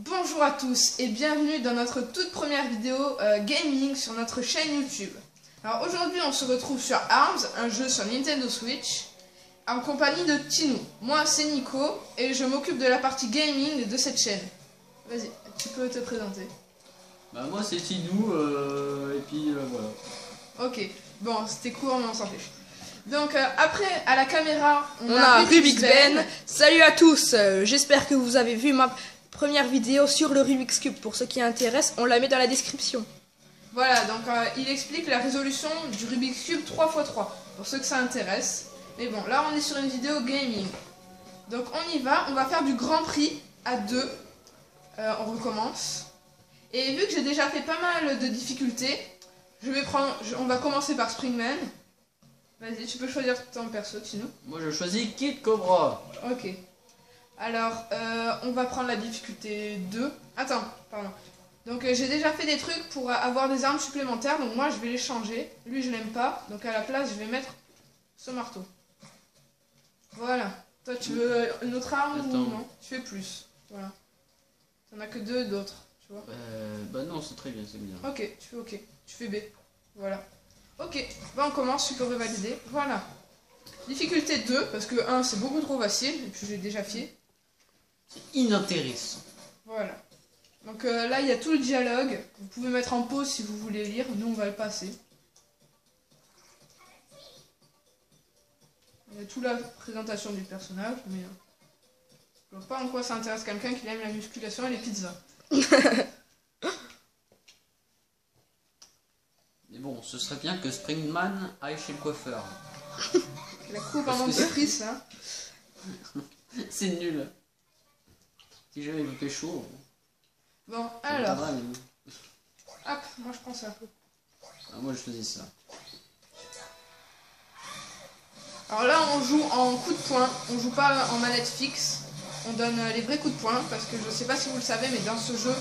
Bonjour à tous et bienvenue dans notre toute première vidéo gaming sur notre chaîne YouTube. Alors aujourd'hui on se retrouve sur ARMS, un jeu sur Nintendo Switch, en compagnie de Tinou. Moi c'est Nico et je m'occupe de la partie gaming de cette chaîne. Vas-y, tu peux te présenter. Bah moi c'est Tinou et puis voilà. Ok, bon c'était court mais on s'en fiche. Donc après à la caméra on a Rubik's Ben. Salut à tous, j'espère que vous avez vu ma première vidéo sur le Rubik's Cube. Pour ceux qui intéressent, on la met dans la description. Voilà, donc il explique la résolution du Rubik's Cube 3x3, pour ceux que ça intéresse. Mais bon, là on est sur une vidéo gaming. Donc on y va, on va faire du Grand Prix à 2. On recommence. Et vu que j'ai déjà fait pas mal de difficultés, on va commencer par Springman. Vas-y, tu peux choisir ton perso, Tino. Moi je choisis Kid Cobra. Ok. Alors, on va prendre la difficulté 2. Attends, pardon. Donc j'ai déjà fait des trucs pour avoir des armes supplémentaires, donc moi je vais les changer. Lui je l'aime pas, donc à la place je vais mettre ce marteau. Voilà. Toi tu veux une autre arme ou non? Tu fais plus. Voilà. T'en as que 2 d'autres, tu vois. Bah non, c'est très bien, c'est bien. Ok, tu fais ok. Tu fais B. Voilà. Ok, bah on commence, tu peux revalider. Voilà. Difficulté 2, parce que 1 c'est beaucoup trop facile, et puis j'ai déjà fait. C'est inintéressant. Voilà. Donc là, il y a tout le dialogue. Vous pouvez mettre en pause si vous voulez lire. Nous, on va le passer. Il y a toute la présentation du personnage, mais je vois pas en quoi ça intéresse quelqu'un qui aime la musculation et les pizzas. Mais bon, ce serait bien que Springman aille chez le coiffeur. La coupe en entreprise, là. C'est nul. Si jamais il fait chaud. Bon, alors. Hop, moi je prends ça. Ah, moi je faisais ça. Alors là, on joue en coup de poing. On joue pas en manette fixe. On donne les vrais coups de poing. Parce que je sais pas si vous le savez, mais dans ce jeu,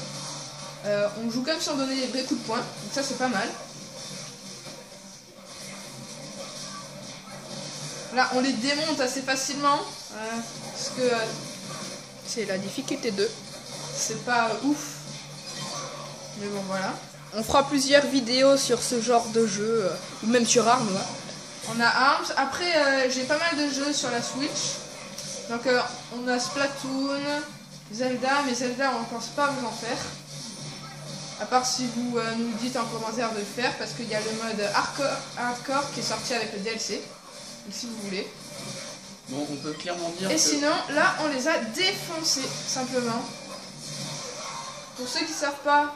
on joue comme si on donnait les vrais coups de poing. Donc ça, c'est pas mal. Là, on les démonte assez facilement. Parce que c'est la difficulté 2. C'est pas ouf. Mais bon, voilà. On fera plusieurs vidéos sur ce genre de jeu, ou même sur ARMS. Ouais. On a ARMS. Après, j'ai pas mal de jeux sur la Switch. Donc, on a Splatoon, Zelda. Mais Zelda, on ne pense pas vous en faire. À part si vous nous dites en commentaire de le faire. Parce qu'il y a le mode hardcore qui est sorti avec le DLC. Donc, si vous voulez. Bon, on peut clairement dire et sinon, là, on les a défoncés, simplement. Pour ceux qui ne savent pas,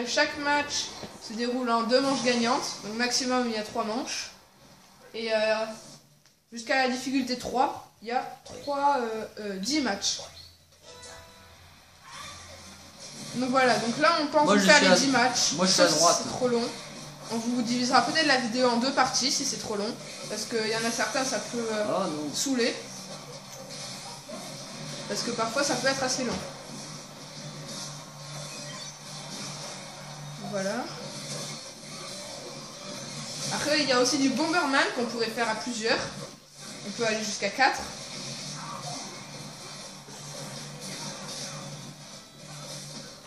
chaque match se déroule en 2 manches gagnantes. Donc maximum, il y a 3 manches. Et jusqu'à la difficulté 3, il y a 10 matchs. Donc voilà, donc là, on pense faire les 10 matchs. Moi, je suis à droite. C'est trop long. On vous divisera peut-être la vidéo en 2 parties si c'est trop long. Parce qu'il y en a certains, ça peut saouler. Parce que parfois, ça peut être assez long. Voilà. Après, il y a aussi du Bomberman qu'on pourrait faire à plusieurs. On peut aller jusqu'à 4.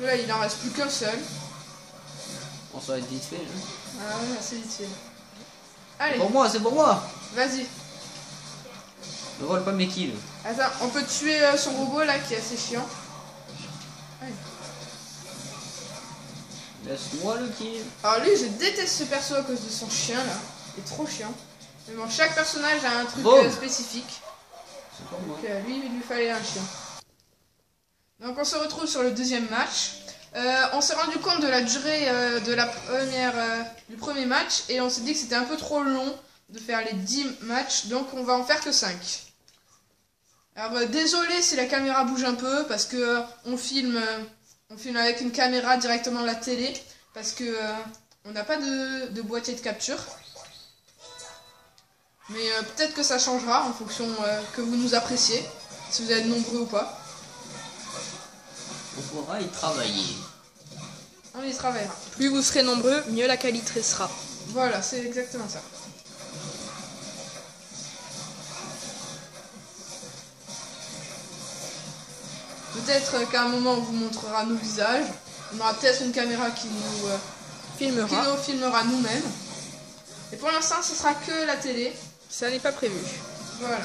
Là, il en reste plus qu'un seul. On ça va être vite fait. Hein. Ah ouais, c'est vite fait. Allez. Pour moi, c'est pour moi. Vas-y. Ne vole pas mes kills. Attends, on peut tuer son robot là qui est assez chiant. Allez. Laisse-moi le kill. Alors lui, je déteste ce perso à cause de son chien là. Il est trop chiant. Mais bon, chaque personnage a un truc spécifique. C'est pour moi. Donc lui, il lui fallait un chien. Donc on se retrouve sur le deuxième match. On s'est rendu compte de la durée du premier match. Et on s'est dit que c'était un peu trop long de faire les 10 matchs. Donc on va en faire que 5. Alors désolé si la caméra bouge un peu. Parce que on filme avec une caméra directement de la télé. Parce que on n'a pas de boîtier de capture. Mais peut-être que ça changera en fonction que vous nous appréciez. Si vous êtes nombreux ou pas. On pourra y travailler. On y travaillera. Plus vous serez nombreux, mieux la qualité sera. Voilà, c'est exactement ça. De peut-être qu'à un moment on vous montrera nos visages. On aura peut-être une caméra qui nous filmera nous-mêmes. Et pour l'instant, ce sera que la télé. Ça n'est pas prévu. Voilà.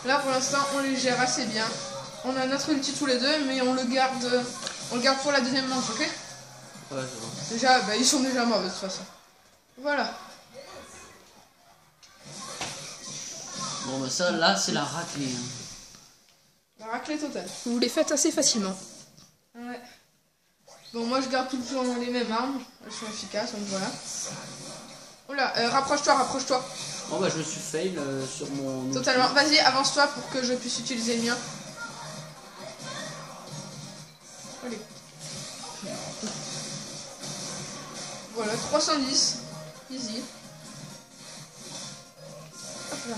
Là pour l'instant on les gère assez bien. On a notre ulti tous les deux mais on le garde pour la deuxième manche, ok? Ouais, c'est bon. Déjà, bah, ils sont déjà morts de toute façon. Voilà. Bon, bah ça, là, c'est la raclée. Hein. La raclée totale. Vous les faites assez facilement. Ouais. Bon, moi je garde tout le temps les mêmes armes. Elles sont efficaces, donc voilà. Oula, rapproche-toi. Bon, bah je me suis fail sur mon... Totalement. Vas-y, avance-toi pour que je puisse utiliser le mien. Allez. Voilà, 310. Easy. Hop là.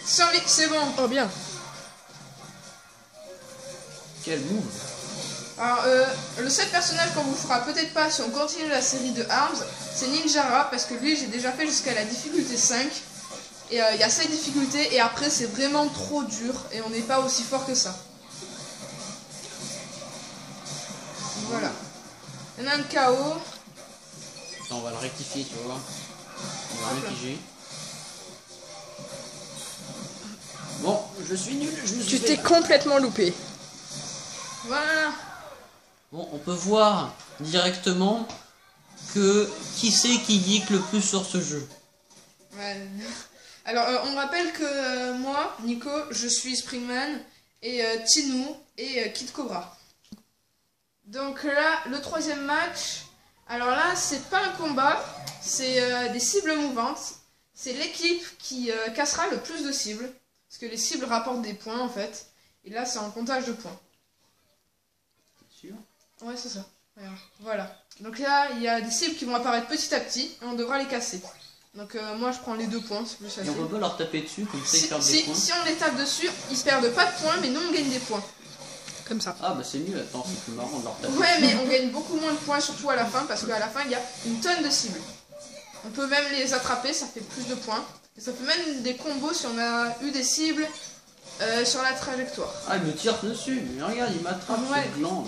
100 vies, c'est bon. Oh bien. Quel move. Alors, le seul personnage qu'on vous fera peut-être pas si on continue la série de Arms, c'est Ninjara, parce que lui j'ai déjà fait jusqu'à la difficulté 5. Et il y a 7 difficultés, et après c'est vraiment trop dur, et on n'est pas aussi fort que ça. Voilà. Il y en a un KO. Attends, on va le rectifier, tu vois. On va réfiger. Bon, je suis nul, je me suis Tu t'es fait... complètement loupé. Voilà. Bon, on peut voir directement que qui c'est qui geek le plus sur ce jeu. Ouais. Alors, on rappelle que moi, Nico, je suis Springman, et Tinou, et Kid Cobra. Donc là, le troisième match, alors là, c'est pas un combat, c'est des cibles mouvantes. C'est l'équipe qui cassera le plus de cibles, parce que les cibles rapportent des points en fait. Et là, c'est un comptage de points. Sûr. Ouais, c'est ça. Voilà. Donc là, il y a des cibles qui vont apparaître petit à petit, et on devra les casser. Donc moi, je prends les 2 points, c'est plus Et facile. on peut pas leur taper dessus, comme ça ils perdent des points. Si on les tape dessus, ils perdent pas de points, mais nous, on gagne des points. Comme ça. Ah bah c'est nul, attends, c'est plus marrant de leur taper. Ouais, mais on gagne beaucoup moins de points, surtout à la fin, parce qu'à la fin, il y a une tonne de cibles. On peut même les attraper, ça fait plus de points. Et ça fait même des combos si on a eu des cibles sur la trajectoire. Ah, il me tire dessus, mais regarde, il m'attrape, Ouais. ce gland.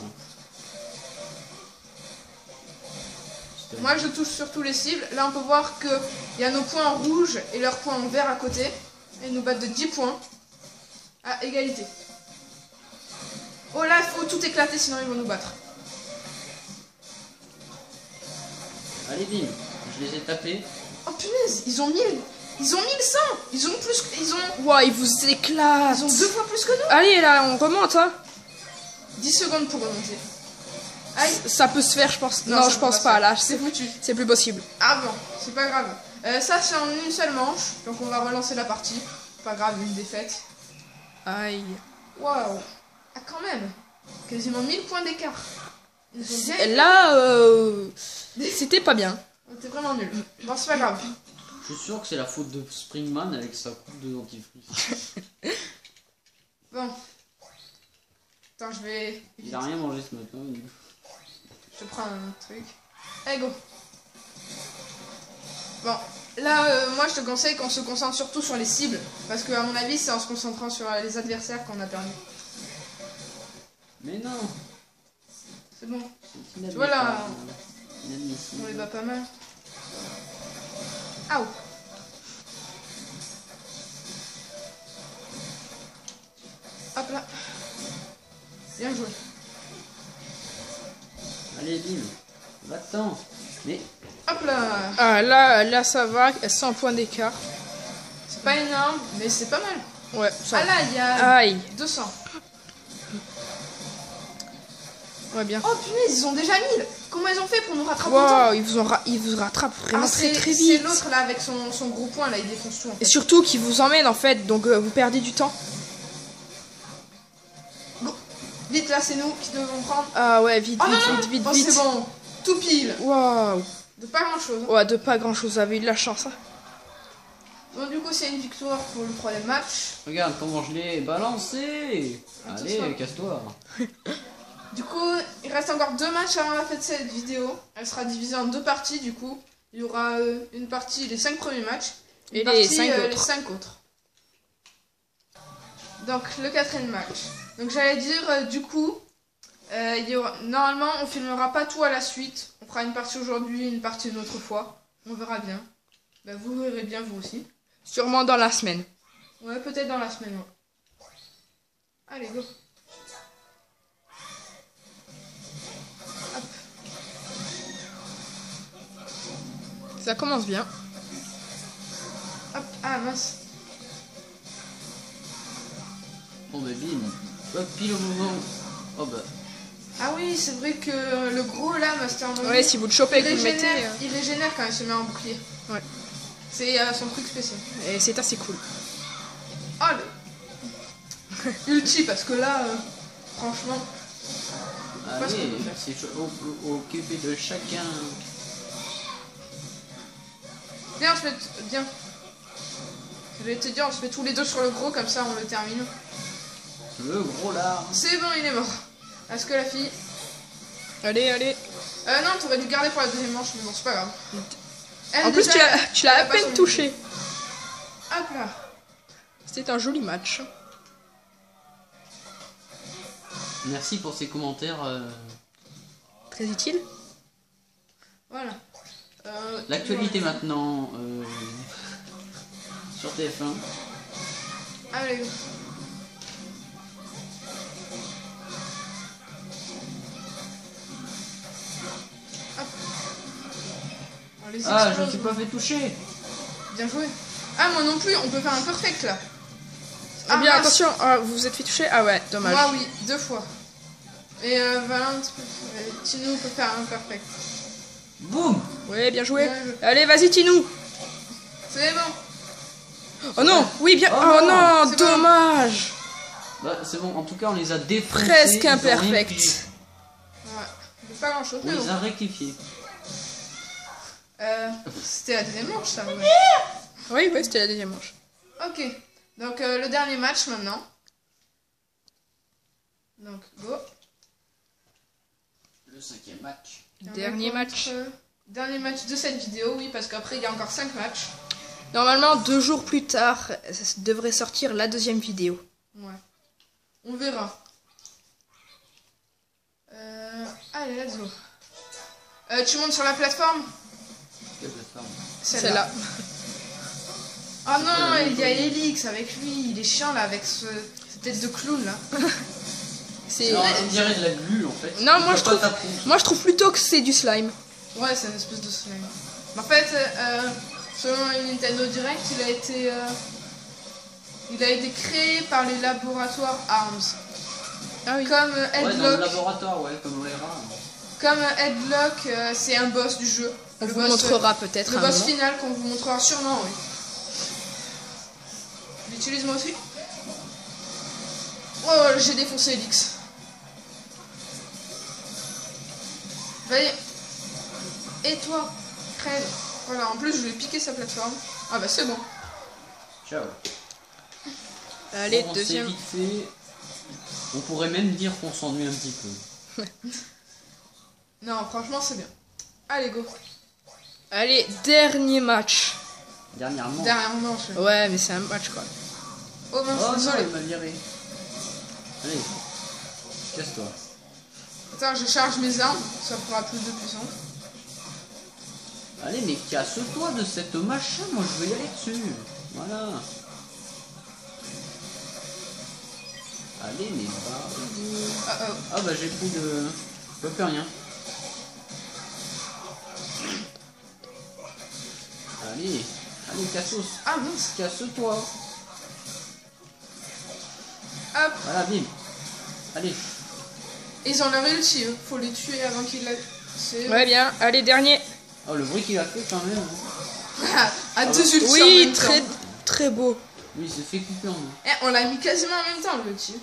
Moi, je touche sur tous les cibles. Là, on peut voir qu'il y a nos points en rouge et leurs points en vert à côté. Et ils nous battent de 10 points. À égalité. Oh là, il faut tout éclater, sinon ils vont nous battre. Allez, bim, je les ai tapés. Oh punaise, ils ont 1100. Ils ont plus que... Ouah, ils vous éclatent. Ils ont 2 fois plus que nous. Allez, là, on remonte, hein. 10 secondes pour remonter. Aïe. Ça peut se faire, je pense. Non, Non, ça je peut pense pas pas, se là. C'est foutu. C'est plus possible. Ah bon, c'est pas grave. Ça, c'est en une seule manche. Donc on va relancer la partie. Pas grave, une défaite. Aïe. Waouh. Ah, quand même. Quasiment 1000 points d'écart. Ils ont bien... Là, c'était pas bien. T'es vraiment nul. Bon, c'est pas grave. Je suis sûr que c'est la faute de Springman avec sa coupe de dentifrice. Bon. Attends, je vais... Il a rien mangé ce matin. Je prends un autre truc. Allez, go. Bon. Là, moi, je te conseille qu'on se concentre surtout sur les cibles. Parce que, à mon avis, c'est en se concentrant sur les adversaires qu'on a perdu. Mais non. C'est bon. Tu vois, là, on les bat pas mal. Aouh. Hop là. Bien joué. Allez, bim. Va-t'en. Mais Hop là. Ah, là, ça va. 100 points d'écart. C'est pas énorme, mais c'est pas mal. Ouais, ça Ah là, il y a Aïe. 200. Ouais, bien. Oh punaise, ils ont déjà 1000. Comment ils ont fait pour nous rattraper autant? Waouh, ils vous rattrapent vraiment très c'est vite. l'autre là avec son gros point là, il défonce tout. En fait. Et surtout qu'ils vous emmènent en fait, donc vous perdez du temps. Go. Vite là, c'est nous qui devons prendre. Ah ouais, vite, Oh non, non. vite. Oh, c'est bon. Tout pile. Waouh. De pas grand chose. Ouais, de pas grand chose, vous avez eu de la chance. Hein. Bon, du coup, c'est une victoire pour le troisième match. regarde comment je l'ai balancé. Attention. Allez, casse-toi. Du coup, il reste encore 2 matchs avant la fin de cette vidéo. Elle sera divisée en 2 parties du coup. Il y aura une partie, les 5 premiers matchs, Et une les partie, 5 les autres. 5 autres. Donc le 4e match. Donc j'allais dire, du coup, normalement on filmera pas tout à la suite. On fera une partie aujourd'hui, une partie une autre fois. On verra bien. Bah, vous verrez bien vous aussi. Sûrement dans la semaine. Ouais, peut-être dans la semaine. Ouais. Allez, go. Hop. Ça commence bien. Hop. Ah mince. Bon bah bim. Hop, pile au moment. Oh bah. Ah oui, c'est vrai que le gros là, Master Mono, Ouais, si vous le chopez et il que vous le mettez. régénère, il régénère quand il se met en bouclier. Ouais. C'est son truc spécial. Et c'est assez cool. Oh le ulti, parce que là, franchement, pas ce qu'on Allez, peut faire. c'est occupé de chacun. Viens, on se met. Bien. Je vais te dire, on se met tous les deux sur le gros, comme ça on le termine. Le gros là. C'est bon, il est mort. Est-ce que la fille. Allez, allez. Non, t'aurais dû garder pour la deuxième manche, mais bon, c'est pas grave. Elle, En plus, déjà, tu l'as à elle a pas peine son touché. ulti. Hop là. C'était un joli match. Merci pour ces commentaires. Très utile. Voilà. L'actualité maintenant sur TF1. Allez, go. Hop. On les Ah, je explose. me suis pas fait toucher. Bien joué. Ah, moi non plus, on peut faire un perfect là. Ah bien, mince. attention, vous vous êtes fait toucher. Ah ouais, dommage. Moi, oui, 2 fois. Et Valence, Tino peut faire un perfect. Boum. Ouais, bien joué. Bien joué. Allez, vas-y, Tinou. C'est bon. Oh non, oui, bien. Oh Oh non, non, c'est bon. dommage. Bah, c'est bon, en tout cas on les a défoncés. Presque ils ont rien imperfect. pigé. Ouais. C'est pas grand chose, On mais les bon. a rectifiés. C'était la deuxième manche, ça. Ouais. Oui, oui, c'était la deuxième manche. Ok. Donc, le dernier match maintenant. Donc, go. Le 5e match. Dernier match. Dernier match de cette vidéo, oui, parce qu'après il y a encore 5 matchs. Normalement, 2 jours plus tard, ça devrait sortir la deuxième vidéo. Ouais. On verra. Allez, let's go. Tu montes sur la plateforme? Quelle plateforme? Celle-là. Oh non, il y a Elix avec lui. Il est chiant là, avec cette tête de clown là. C'est. Non, on dirait de la glu en fait. Non, moi Tu je peux pas trouve. t'apprendre. Moi je trouve plutôt que c'est du slime. Ouais, c'est une espèce de slime. En fait, selon le Nintendo Direct, il a été créé par les laboratoires ARMS. Ah oui. Comme Ouais, dans le Headlock. laboratoire, ouais, comme Rera. Comme Headlock, c'est un boss du jeu. On Le vous boss, montrera peut-être Le un boss moment. final qu'on vous montrera sûrement, oui. Je l'utilise moi aussi. Oh, j'ai défoncé Elix. Vas-y. Et toi, crève. Voilà, en plus je vais piquer sa plateforme. Ah bah c'est bon. Ciao. Allez, Bon, on deuxième. s'est vite fait. On pourrait même dire qu'on s'ennuie un petit peu. Non, franchement c'est bien. Allez, go. Allez, dernier match. Dernièrement. Dernière manche. Ouais, mais c'est un match quoi. Oh mince, Oh non, désolé. il m'a viré. Allez, casse-toi. Attends, je charge mes armes, ça fera plus de puissance. Allez, mais casse-toi de cette machin, moi je veux y aller dessus. Voilà. Allez, mais bah. Ah, oh. Ah bah j'ai plus de. Je peux plus rien. Allez, allez, cassos. Ah mince. Casse-toi. Hop. Voilà, bim. Allez. Ils ont leur ulti, eux. Faut les tuer avant qu'ils la... C'est... Ouais, bien. Allez, dernier. Oh, le bruit qu'il a fait quand même. à deux ultis en Oui, même très temps. très beau. Oui, il s'est fait couper en deux. Eh, on l'a mis quasiment en même temps, le ulti.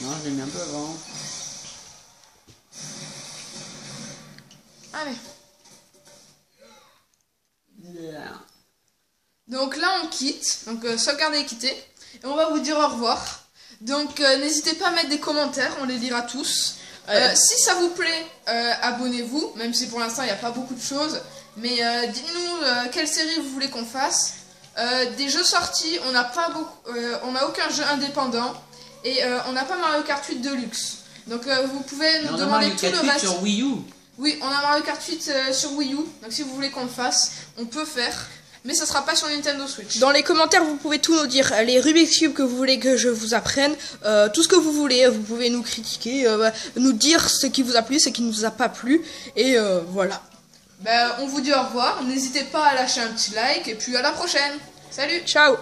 Non, je l'ai mis un peu avant. Allez. Yeah. Donc là, on quitte. Donc, sauvegarder et quitter. Et on va vous dire au revoir. Donc, n'hésitez pas à mettre des commentaires. On les lira tous. Si ça vous plaît, abonnez-vous. Même si pour l'instant, il n'y a pas beaucoup de choses. Mais dites-nous quelle série vous voulez qu'on fasse. Des jeux sortis, on n'a pas beaucoup, on n'a aucun jeu indépendant et on n'a pas Mario Kart 8 Deluxe. Donc vous pouvez nous demander tout le reste. Sur Wii U. Oui, on a Mario Kart 8 sur Wii U. Donc si vous voulez qu'on le fasse, on peut faire. Mais ça sera pas sur Nintendo Switch. Dans les commentaires, vous pouvez tout nous dire. Les Rubik's Cube que vous voulez que je vous apprenne, tout ce que vous voulez. Vous pouvez nous critiquer, nous dire ce qui vous a plu, ce qui ne vous a pas plu. Et voilà. Ben, on vous dit au revoir. N'hésitez pas à lâcher un petit like. Et puis à la prochaine. Salut. Ciao.